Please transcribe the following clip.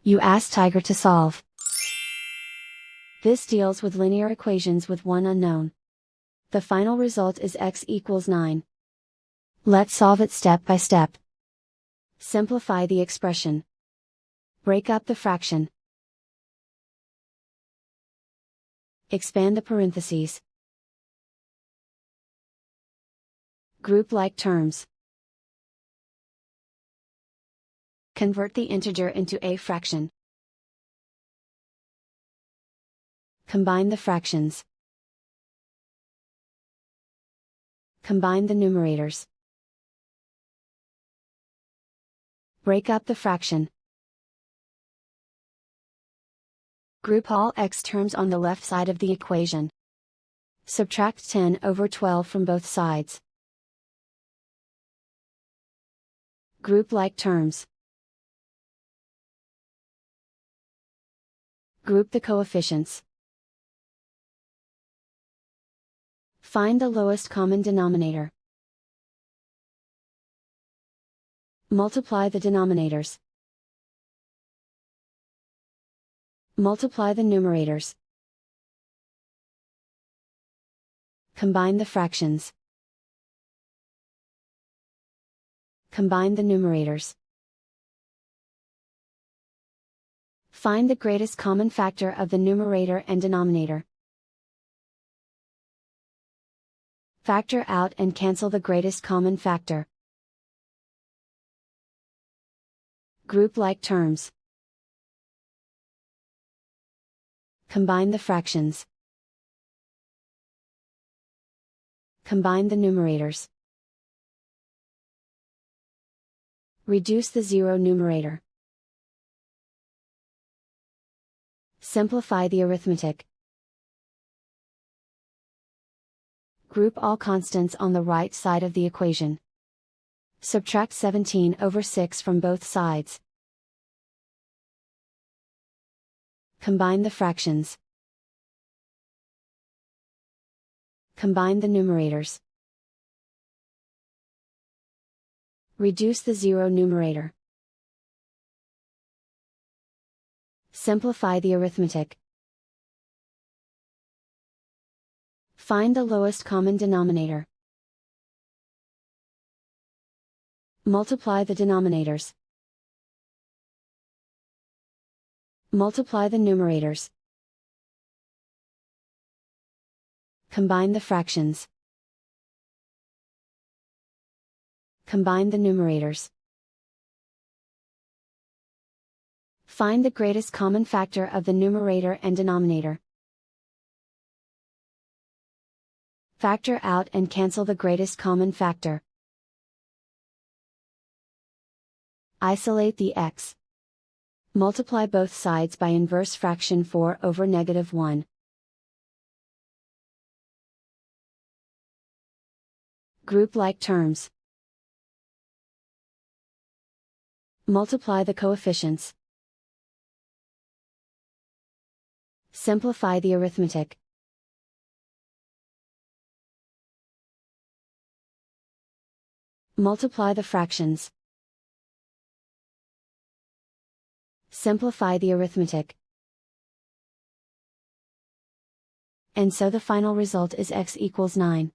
You ask Tiger to solve. This deals with linear equations with one unknown. The final result is x equals 9. Let's solve it step by step. Simplify the expression. Break up the fraction. Expand the parentheses. Group like terms. Convert the integer into a fraction. Combine the fractions. Combine the numerators. Break up the fraction. Group all x terms on the left side of the equation. Subtract 10/12 from both sides. Group like terms. Group the coefficients. Find the lowest common denominator. Multiply the denominators. Multiply the numerators. Combine the fractions. Combine the numerators. Find the greatest common factor of the numerator and denominator. Factor out and cancel the greatest common factor. Group like terms. Combine the fractions. Combine the numerators. Reduce the zero numerator. Simplify the arithmetic. Group all constants on the right side of the equation. Subtract 17/6 from both sides. Combine the fractions. Combine the numerators. Reduce the zero numerator. Simplify the arithmetic. Find the lowest common denominator. Multiply the denominators. Multiply the numerators. Combine the fractions. Combine the numerators. Find the greatest common factor of the numerator and denominator. Factor out and cancel the greatest common factor. Isolate the x. Multiply both sides by inverse fraction 4/-1. Group like terms. Multiply the coefficients. Simplify the arithmetic. Multiply the fractions. Simplify the arithmetic. And so the final result is x equals 9.